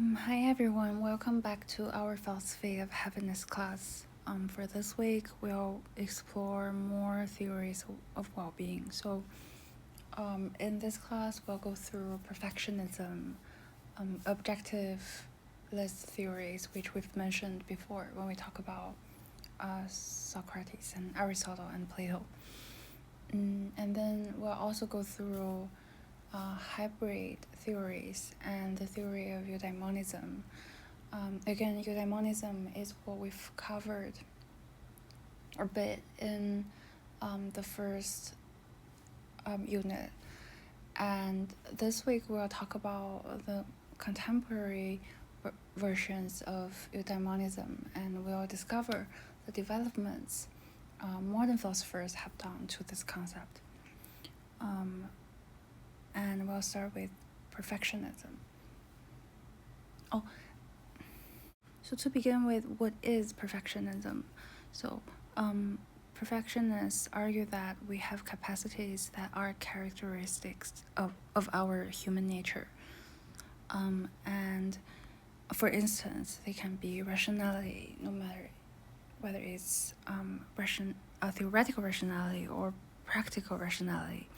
Hi everyone, welcome back to our philosophy of happiness class. For this week, we'll explore more theories of well-being. So, in this class, we'll go through perfectionism, objective list theories, which we've mentioned before when we talk about Socrates and Aristotle and Plato. And then we'll also go through hybrid theories and the theory of eudaimonism. Again, eudaimonism is what we've covered a bit in the first unit. And this week we'll talk about the contemporary versions of eudaimonism, and we'll discover the developments modern philosophers have done to this concept. And we'll start with perfectionism. So to begin with, what is perfectionism? So perfectionists argue that we have capacities that are characteristics of our human nature. And for instance, they can be rationality, no matter whether it's theoretical rationality or practical rationality,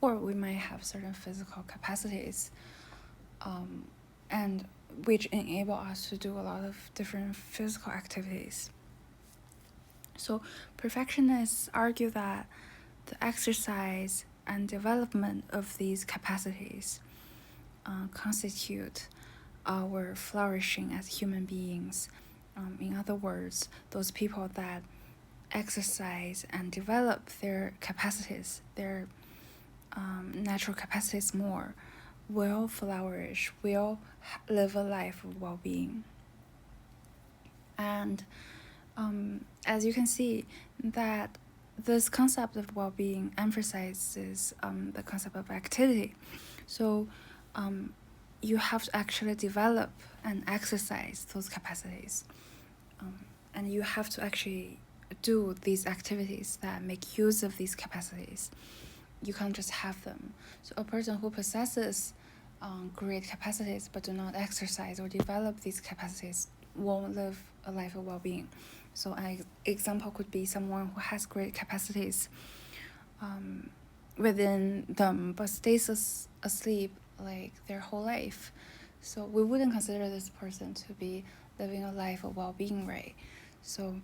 or we might have certain physical capacities, and which enable us to do a lot of different physical activities. So perfectionists argue that the exercise and development of these capacities constitute our flourishing as human beings. In other words, those people that exercise and develop their capacities, their natural capacities more, will flourish, will live a life of well-being. And as you can see, that this concept of well-being emphasizes the concept of activity. So you have to actually develop and exercise those capacities. And you have to actually do these activities that make use of these capacities. You can't just have them. So a person who possesses great capacities but do not exercise or develop these capacities won't live a life of well-being. So an example could be someone who has great capacities within them but stays asleep like their whole life. So we wouldn't consider this person to be living a life of well-being, right? So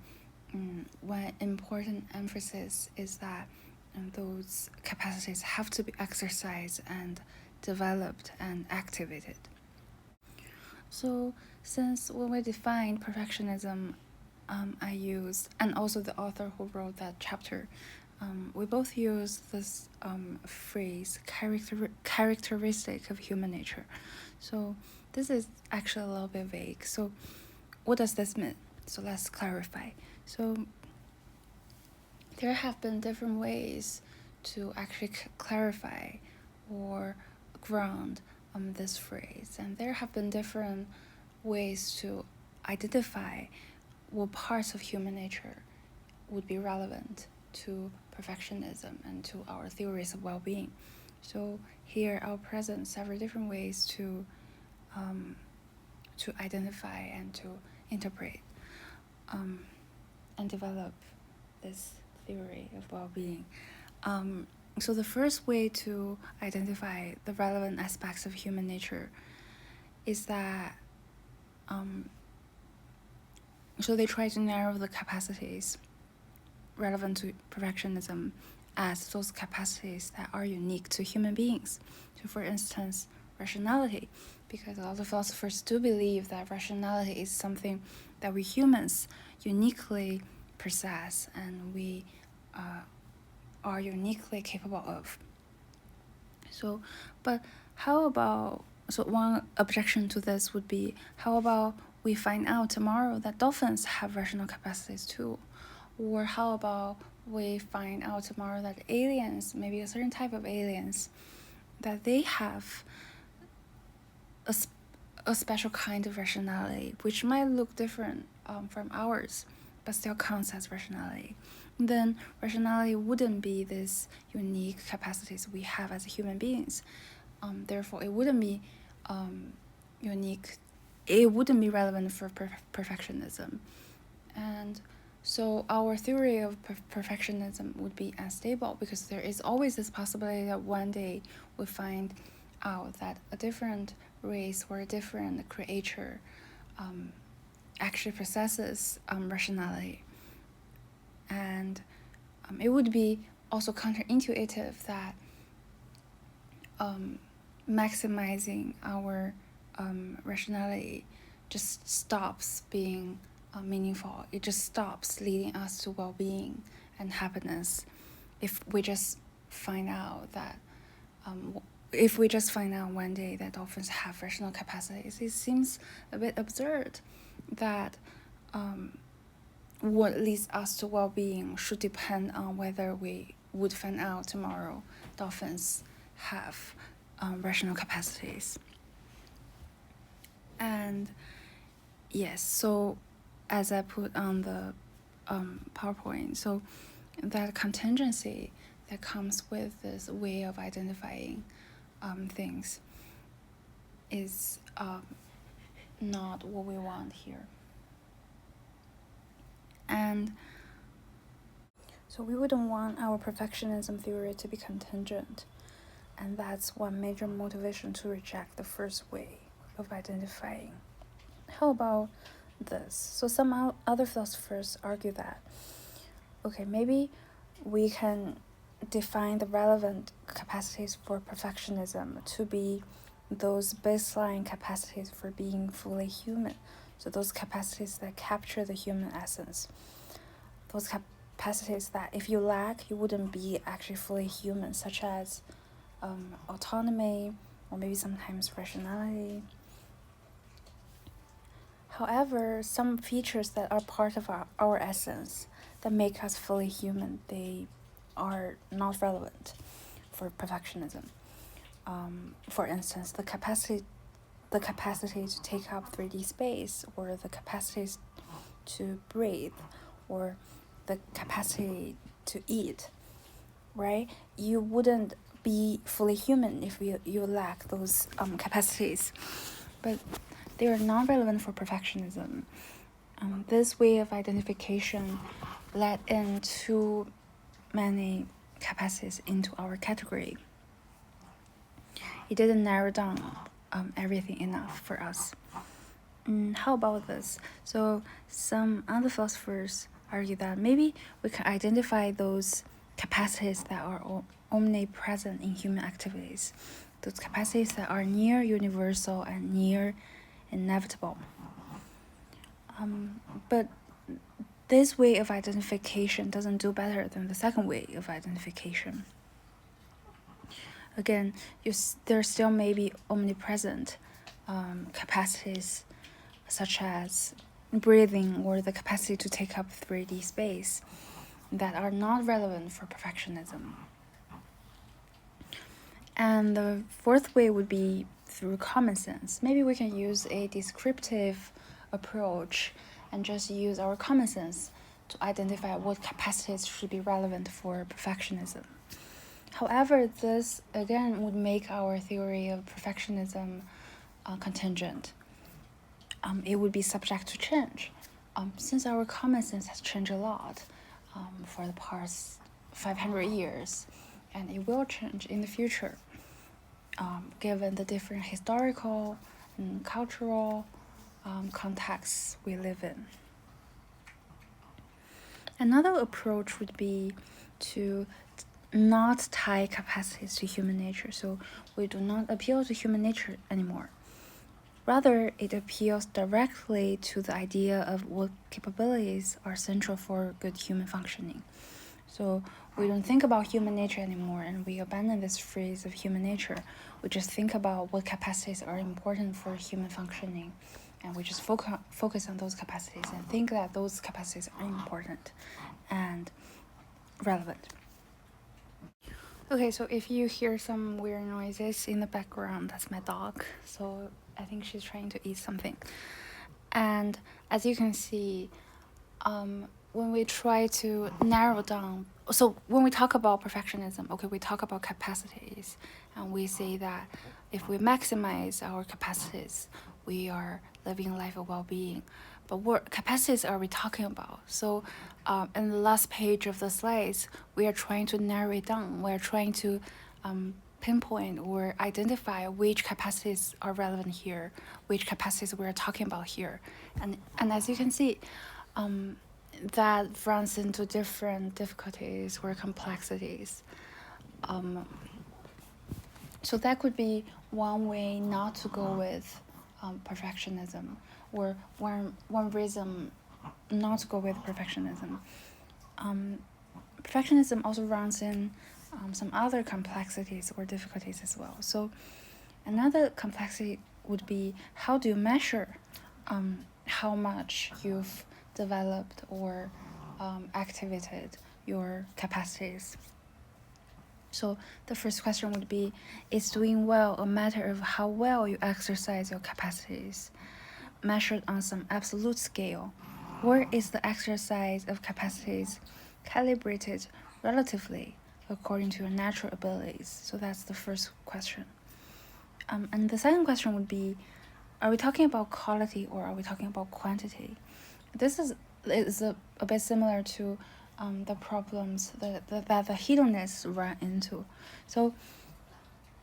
one important emphasis is that those capacities have to be exercised and developed and activated. So since when we define perfectionism, I used, and also the author who wrote that chapter, we both use this phrase, characteristic of human nature. So this is actually a little bit vague. So what does this mean? So let's clarify. So there have been different ways to actually clarify or ground this phrase, and there have been different ways to identify what parts of human nature would be relevant to perfectionism and to our theories of well-being. So here I'll present several different ways to identify and to interpret and develop this theory of well-being. So the first way to identify the relevant aspects of human nature is that so they try to narrow the capacities relevant to perfectionism as those capacities that are unique to human beings. So for instance, rationality, because a lot of philosophers do believe that rationality is something that we humans uniquely possess and we are uniquely capable of. So, but how about, so one objection to this would be, how about we find out tomorrow that dolphins have rational capacities too? Or how about we find out tomorrow that aliens, maybe a certain type of aliens, that they have a special kind of rationality, which might look different from ours, but still counts as rationality. Then rationality wouldn't be this unique capacities we have as human beings. Therefore, it wouldn't be unique it wouldn't be relevant for perfectionism. And so our theory of perfectionism would be unstable, because there is always this possibility that one day we find out that a different race or a different creature actually possesses rationality. And it would be also counterintuitive that maximizing our rationality just stops being meaningful. It just stops leading us to well-being and happiness if we just find out that if we just find out one day that dolphins have rational capacities. It seems a bit absurd that what leads us to well-being should depend on whether we would find out tomorrow dolphins have rational capacities. And yes, so as I put on the PowerPoint, so that contingency that comes with this way of identifying things is not what we want here. And so we wouldn't want our perfectionism theory to be contingent. And that's one major motivation to reject the first way of identifying. How about this? So some other philosophers argue that, okay, maybe we can define the relevant capacities for perfectionism to be those baseline capacities for being fully human. So those capacities that capture the human essence. Those capacities that if you lack, you wouldn't be actually fully human, such as autonomy, or maybe sometimes rationality. However, some features that are part of our essence that make us fully human, they are not relevant for perfectionism. For instance, the capacity to take up 3D space, or the capacity to breathe, or the capacity to eat, right? You wouldn't be fully human if you lack those capacities. But they are not relevant for perfectionism. This way of identification let in too many capacities into our category. It didn't narrow down everything enough for us. How about this? So some other philosophers argue that maybe we can identify those capacities that are omnipresent in human activities, those capacities that are near universal and near inevitable. But this way of identification doesn't do better than the second way of identification. Again, there still may be omnipresent capacities such as breathing or the capacity to take up 3D space that are not relevant for perfectionism. And the fourth way would be through common sense. Maybe we can use a descriptive approach and just use our common sense to identify what capacities should be relevant for perfectionism. However, this again would make our theory of perfectionism contingent. It would be subject to change, since our common sense has changed a lot for the past 500 years, and it will change in the future, given the different historical and cultural contexts we live in. Another approach would be to not tie capacities to human nature, so we do not appeal to human nature anymore. Rather, it appeals directly to the idea of what capabilities are central for good human functioning. So we don't think about human nature anymore, and we abandon this phrase of human nature. We just think about what capacities are important for human functioning, and we just focus on those capacities and think that those capacities are important and relevant. Okay, so if you hear some weird noises in the background, that's my dog. So I think she's trying to eat something. And as you can see, when we try to narrow down, so when we talk about perfectionism, okay, we talk about capacities, and we say that if we maximize our capacities, we are living a life of well-being. But what capacities are we talking about? So in the last page of the slides, we are trying to narrow it down. We are trying to pinpoint or identify which capacities are relevant here, which capacities we are talking about here. And as you can see, that runs into different difficulties or complexities. So that could be one way not to go with perfectionism, or one reason not to go with perfectionism. Perfectionism also runs in some other complexities or difficulties as well. So another complexity would be, how do you measure how much you've developed or activated your capacities? So the first question would be, is doing well a matter of how well you exercise your capacities, measured on some absolute scale, or is the exercise of capacities calibrated relatively according to your natural abilities? So that's the first question. And the second question would be, are we talking about quality or are we talking about quantity? This is a bit similar to the problems that the hedonists run into. So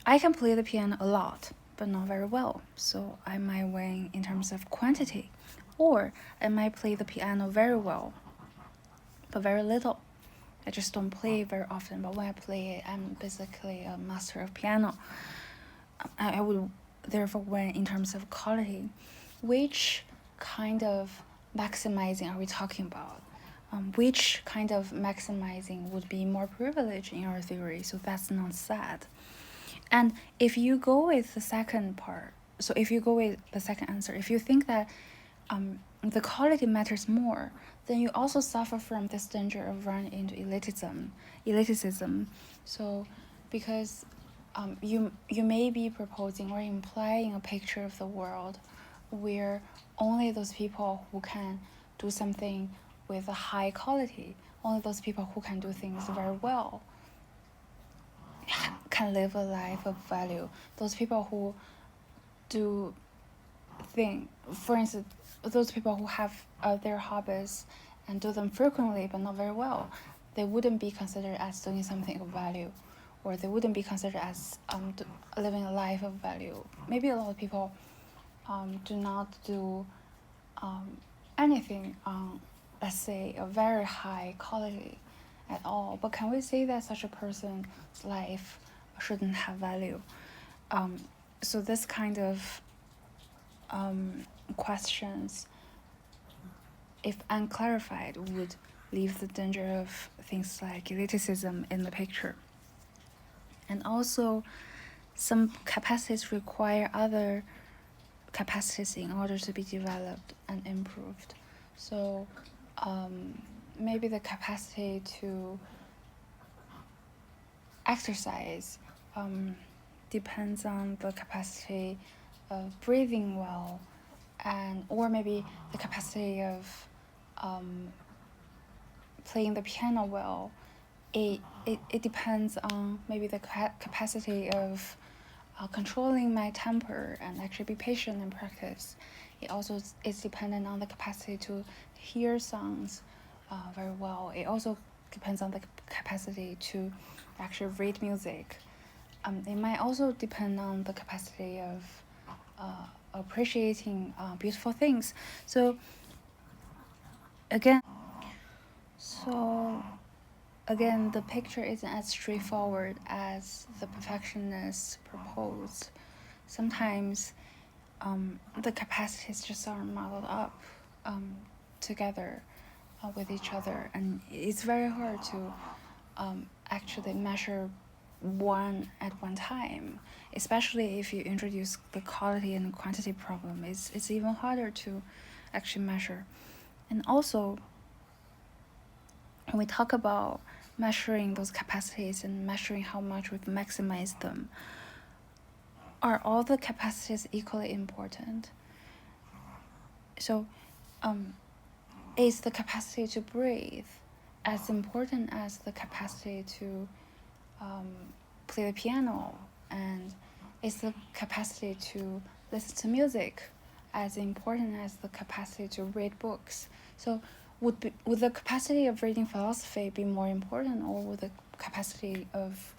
I can play the piano a lot, but not very well. So I might win in terms of quantity. Or I might play the piano very well, but very little. I just don't play very often, but when I play it, I'm basically a master of piano. I would therefore win in terms of quality. Which kind of maximizing are we talking about? Which kind of maximizing would be more privileged in our theory? So that's not sad. And if you go with the second part, so if you go with the second answer, if you think that the quality matters more, then you also suffer from this danger of running into elitism. So because you may be proposing or implying a picture of the world where only those people who can do something with a high quality, only those people who can do things very well, can live a life of value. Those people who do things, for instance, those people who have their hobbies and do them frequently but not very well, they wouldn't be considered as doing something of value, or they wouldn't be considered as living a life of value. Maybe a lot of people do not do anything on, let's say, a very high quality at all. But can we say that such a person's life shouldn't have value? So this kind of questions, if unclarified, would leave the danger of things like elitism in the picture. And also, some capacities require other capacities in order to be developed and improved. So maybe the capacity to exercise depends on the capacity of breathing well, and or maybe the capacity of playing the piano well. It depends on maybe the capacity of controlling my temper and actually be patient in practice. It also is dependent on the capacity to hear songs very well. It also depends on the capacity to actually read music. It might also depend on the capacity of appreciating beautiful things. So again, the picture isn't as straightforward as the perfectionists proposed. Sometimes the capacities just aren't modeled up together with each other, and it's very hard to actually measure one at one time, especially if you introduce the quality and quantity problem. It's even harder to actually measure. And also, when we talk about measuring those capacities and measuring how much we've maximized them, are all the capacities equally important? So is the capacity to breathe as important as the capacity to play the piano? And is the capacity to listen to music as important as the capacity to read books. So would the capacity of reading philosophy be more important, or would the capacity of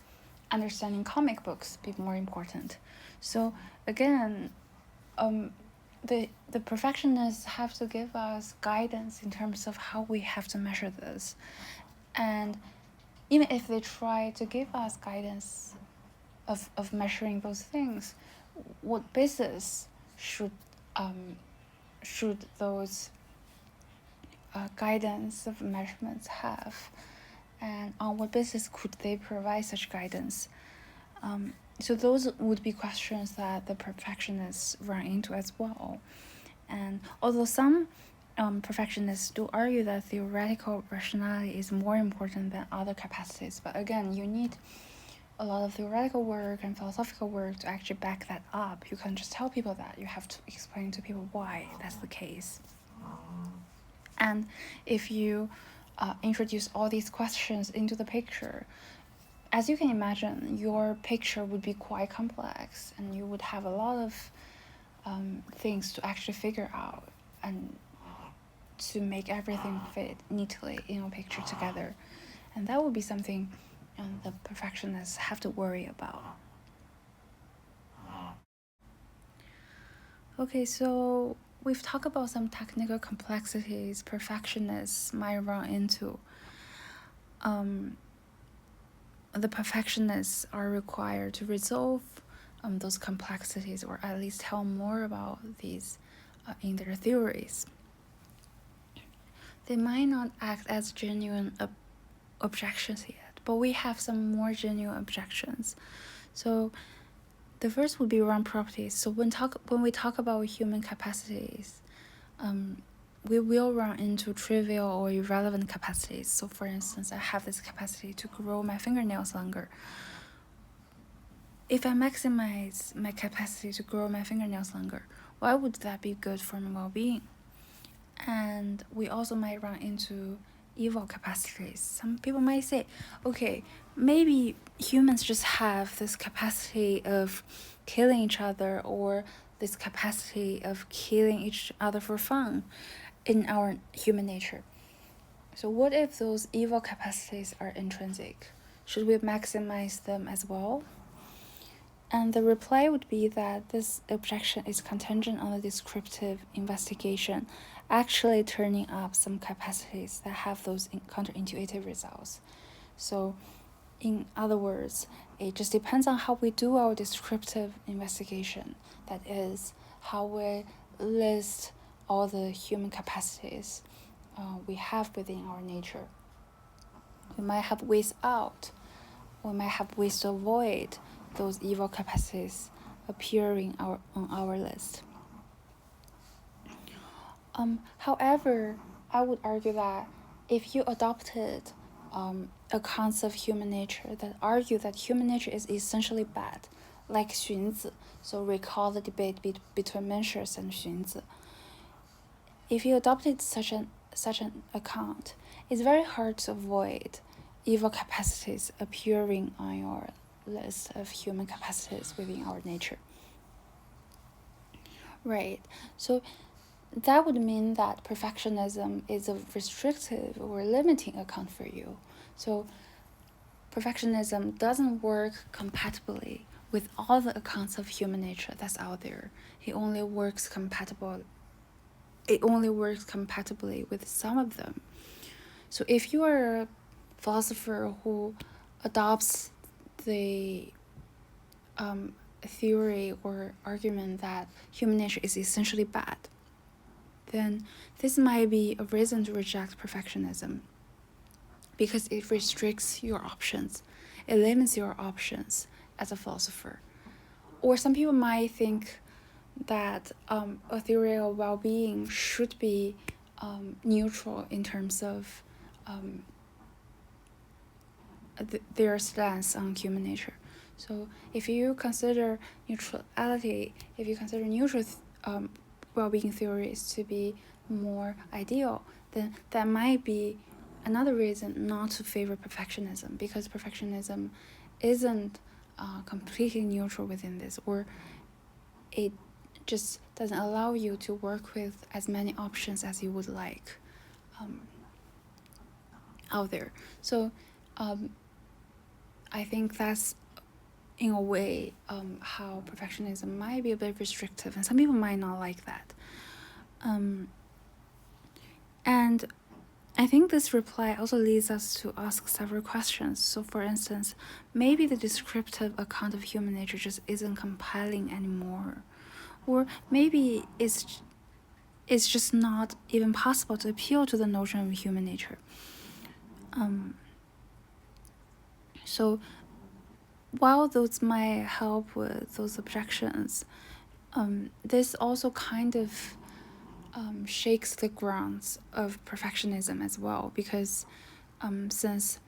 understanding comic books be more important? So again, the perfectionists have to give us guidance in terms of how we have to measure this. And even if they try to give us guidance of measuring those things, what basis should those guidance of measurements have, and on what basis could they provide such guidance? So those would be questions that the perfectionists run into as well. And although some perfectionists do argue that theoretical rationality is more important than other capacities, but again, you need a lot of theoretical work and philosophical work to actually back that up. You can't just tell people that. You have to explain to people why that's the case. And if you introduce all these questions into the picture, as you can imagine, your picture would be quite complex, and you would have a lot of things to actually figure out and to make everything fit neatly in a picture together. And that would be something the perfectionists have to worry about. Okay, so we've talked about some technical complexities perfectionists might run into. The perfectionists are required to resolve those complexities, or at least tell more about these in their theories. They might not act as genuine objections yet, but we have some more genuine objections. So the first would be wrong properties. So when we talk about human capacities, we will run into trivial or irrelevant capacities. So for instance, I have this capacity to grow my fingernails longer. If I maximize my capacity to grow my fingernails longer, why would that be good for my well-being? And we also might run into evil capacities. Some people might say, okay, maybe humans just have this capacity of killing each other, or this capacity of killing each other for fun in our human nature. So what if those evil capacities are intrinsic? Should we maximize them as well? And the reply would be that this objection is contingent on the descriptive investigation actually turning up some capacities that have those counterintuitive results. So in other words, it just depends on how we do our descriptive investigation. That is, how we list all the human capacities we have within our nature. We might have ways out. We might have ways to avoid those evil capacities appearing on our list. However, I would argue that if you adopted accounts of human nature that argue that human nature is essentially bad, like Xunzi, so recall the debate between Mencius and Xunzi. If you adopted such an account, it's very hard to avoid evil capacities appearing on your list of human capacities within our nature. Right. So that would mean that perfectionism is a restrictive or limiting account for you. So perfectionism doesn't work compatibly with all the accounts of human nature that's out there. It only works compatibly with some of them. So if you are a philosopher who adopts the theory or argument that human nature is essentially bad, then this might be a reason to reject perfectionism, because it restricts your options. It limits your options as a philosopher. Or some people might think that a theory of well-being should be neutral in terms of their stance on human nature. So if you consider neutrality, if you consider neutral well-being theories to be more ideal, then that might be another reason not to favor perfectionism, because perfectionism isn't completely neutral within this, or it just doesn't allow you to work with as many options as you would like out there. So I think that's in a way how perfectionism might be a bit restrictive, and some people might not like that. And I think this reply also leads us to ask several questions. So for instance, maybe the descriptive account of human nature just isn't compelling anymore. Or maybe it's just not even possible to appeal to the notion of human nature. So while those might help with those objections, this also kind of shakes the grounds of perfectionism as well, because since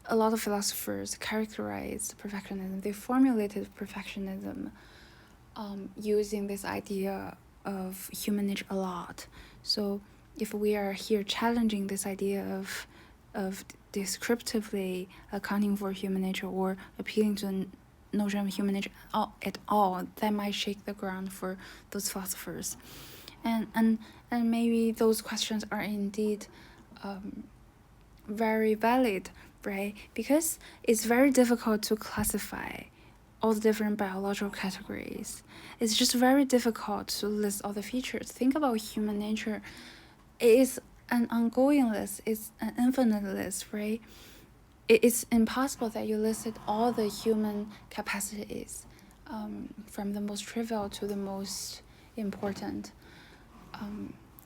a lot of philosophers characterized perfectionism, they formulated perfectionism using this idea of human nature a lot. So if we are here challenging this idea of descriptively accounting for human nature or appealing to the notion of human nature at all, that might shake the ground for those philosophers. And maybe those questions are indeed very valid, right? Because it's very difficult to classify all the different biological categories. It's just very difficult to list all the features. Think about human nature. It is an ongoing list. It's an infinite list, right? It's impossible that you listed all the human capacities, from the most trivial to the most important.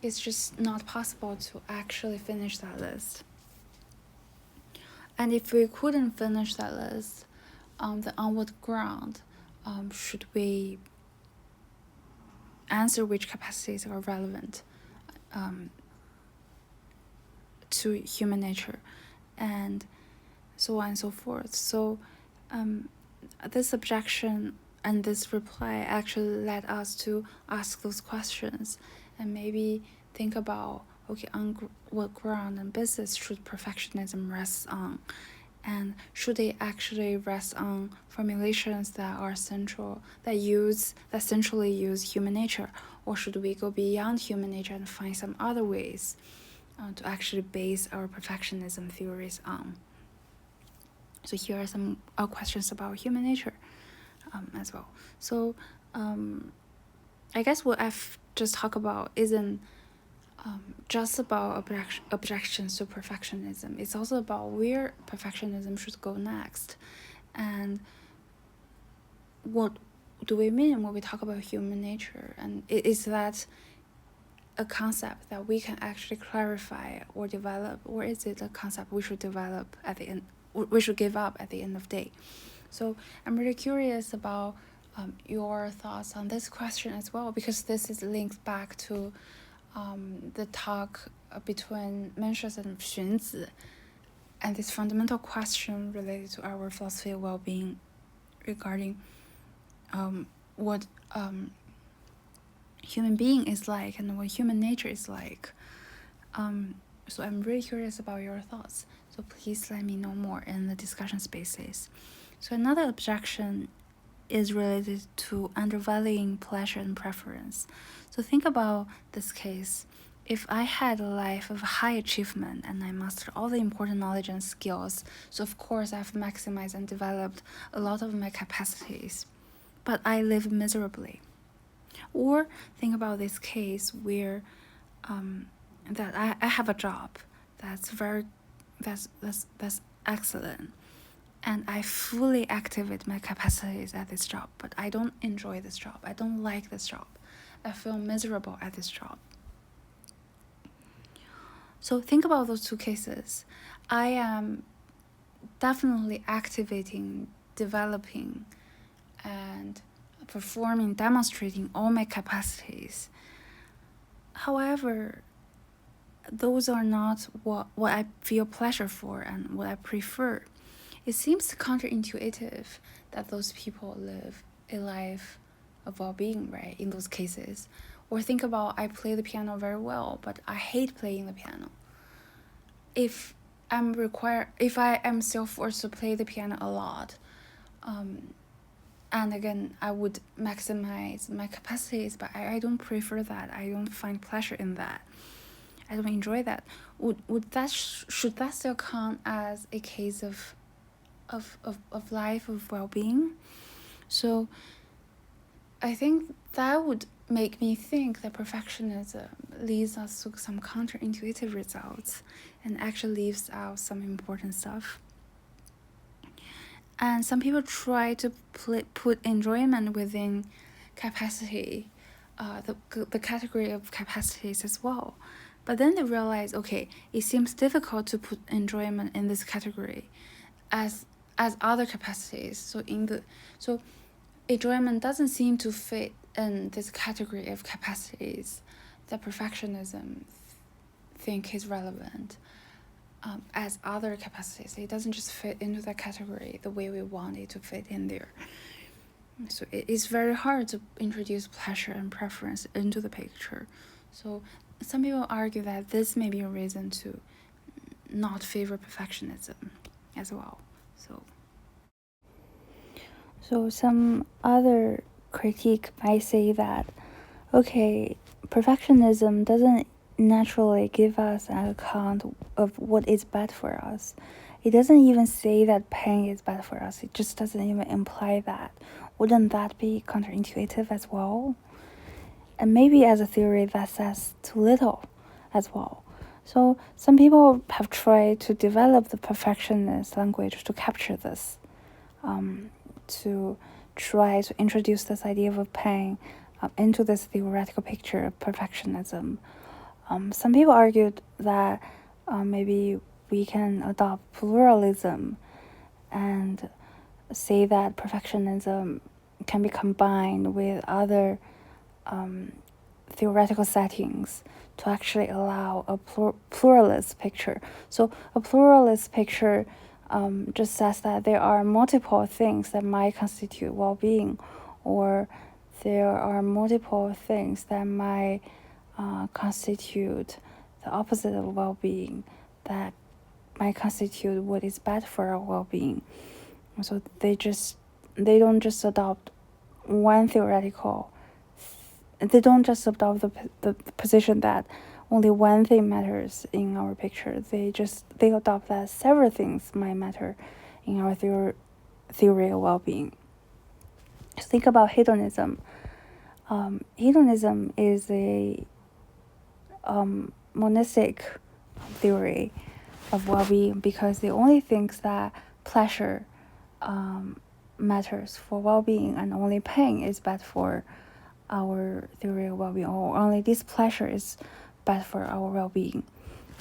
It's just not possible to actually finish that list. And if we couldn't finish that list, the onward ground, should we answer which capacities are relevant to human nature, and so on and so forth. So this objection and this reply actually led us to ask those questions and maybe think about, okay, on what ground and basis should perfectionism rest on? And should they actually rest on formulations that are central, that centrally use human nature, or should we go beyond human nature and find some other ways to actually base our perfectionism theories on? So here are some questions about human nature as well. So I guess what I've just talked about isn't just about objections to perfectionism. It's also about where perfectionism should go next, and what do we mean when we talk about human nature, and is that a concept that we can actually clarify or develop, or is it a concept we should develop at the end, we should give up at the end of the day? So I'm really curious about your thoughts on this question as well, because this is linked back to the talk between Mencius and Xunzi, and this fundamental question related to our philosophy of well-being regarding what human being is like and what human nature is like. So I'm really curious about your thoughts. So please let me know more in the discussion spaces. So another objection is related to undervaluing pleasure and preference. So think about this case. If I had a life of high achievement and I mastered all the important knowledge and skills, so of course I've maximized and developed a lot of my capacities, but I live miserably. Or think about this case where that I have a job that's excellent, and I fully activate my capacities at this job, but I don't enjoy this job. I don't like this job. I feel miserable at this job. So think about those two cases. I am definitely activating, developing, and performing, demonstrating all my capacities. However, those are not what I feel pleasure for and what I prefer. It seems counterintuitive that those people live a life of well-being, right, in those cases. Or think about, I play the piano very well, but I hate playing the piano. If I am still forced to play the piano a lot, And again, I would maximize my capacities, but I don't prefer that. I don't find pleasure in that. I don't enjoy that. Would that should that still count as a case of life of well-being? So I think that would make me think that perfectionism leads us to some counterintuitive results and actually leaves out some important stuff. And some people try to put enjoyment within capacity, the category of capacities as well. But then they realize, okay, it seems difficult to put enjoyment in this category as other capacities. So enjoyment doesn't seem to fit in this category of capacities that perfectionism think is relevant. As other capacities, it doesn't just fit into that category the way we want it to fit in there. So it's very hard to introduce pleasure and preference into the picture. So some people argue that this may be a reason to not favor perfectionism as well. So some other critique might say that, okay, perfectionism doesn't naturally give us an account of what is bad for us. It doesn't even say that pain is bad for us. It just doesn't even imply that. Wouldn't that be counterintuitive as well? And maybe as a theory that says too little as well. So some people have tried to develop the perfectionist language to capture this, to try to introduce this idea of pain into this theoretical picture of perfectionism. Some people argued that maybe we can adopt pluralism and say that perfectionism can be combined with other theoretical settings to actually allow a pluralist picture. So a pluralist picture just says that there are multiple things that might constitute well-being, or there are multiple things that might constitute the opposite of well-being, that might constitute what is bad for our well-being. So they don't just adopt one theoretical. They don't just adopt the position that only one thing matters in our picture. They adopt that several things might matter in our theory of well-being. Just think about hedonism. Hedonism is a monistic theory of well-being, because the only things that pleasure matters for well-being, and only pain is bad for our theory of well-being, or only displeasure is bad for our well-being.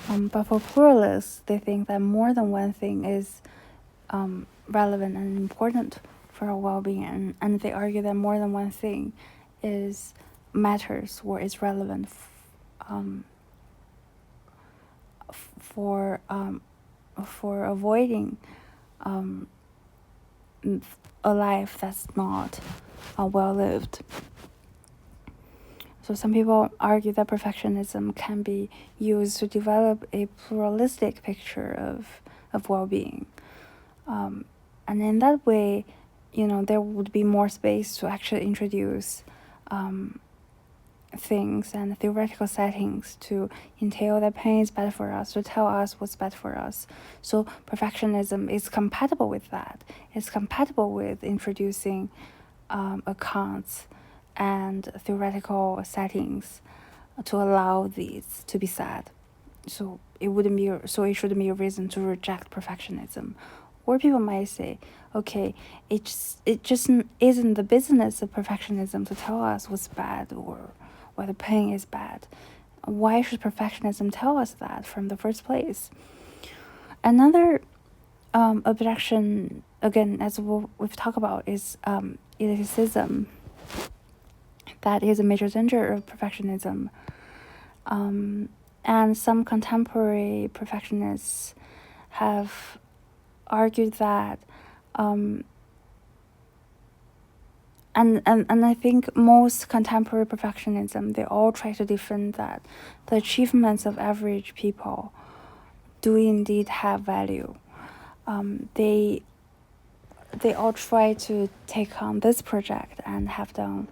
But for pluralists, they think that more than one thing is relevant and important for our well-being, and they argue that more than one thing matters or is relevant for avoiding a life that's not well-lived. So some people argue that perfectionism can be used to develop a pluralistic picture of well-being. And in that way, there would be more space to actually introduce things and theoretical settings to entail that pain is bad for us, to tell us what's bad for us. So perfectionism is compatible with that. It's compatible with introducing accounts and theoretical settings to allow these to be said. So it shouldn't be a reason to reject perfectionism. Or people might say, okay, it just isn't the business of perfectionism to tell us what's bad or whether pain is bad. Why should perfectionism tell us that from the first place? Another objection, again, as we've talked about, is elitism. That is a major danger of perfectionism. And some contemporary perfectionists have argued that, and I think most contemporary perfectionism, they all try to defend that the achievements of average people do indeed have value. They they all try to take on this project and have done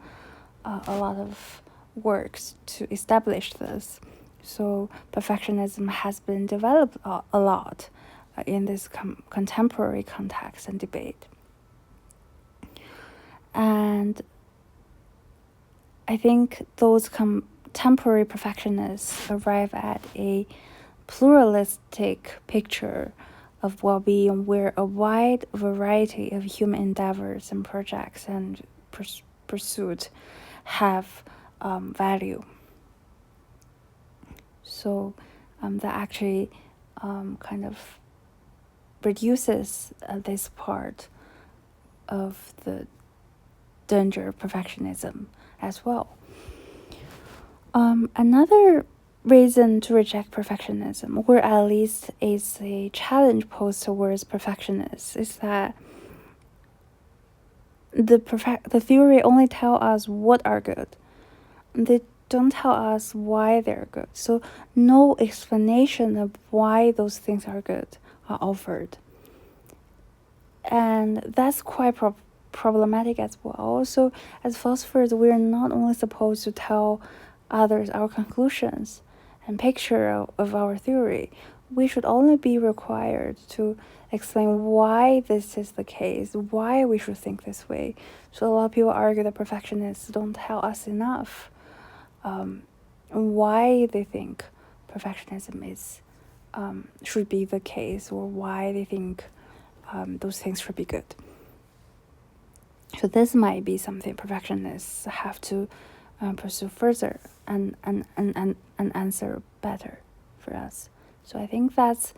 a lot of works to establish this. So perfectionism has been developed a lot in this contemporary context and debate. And I think those contemporary perfectionists arrive at a pluralistic picture of well-being where a wide variety of human endeavors and projects and pursuit have value. So that actually kind of reduces this part of the danger of perfectionism as well. Another reason to reject perfectionism, or at least is a challenge posed towards perfectionists, is that the theory only tell us what are good. They don't tell us why they're good. So no explanation of why those things are good are offered. And that's quite problematic as well. So as philosophers, we're not only supposed to tell others our conclusions and picture of our theory, we should only be required to explain why this is the case, why we should think this way. So a lot of people argue that perfectionists don't tell us enough why they think perfectionism is should be the case, or why they think those things should be good. So this might be something perfectionists have to pursue further and answer better for us. So I think that's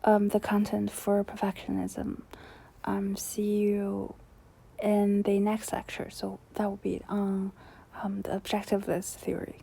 the content for perfectionism. See you in the next lecture. So that will be on the objectiveless theory.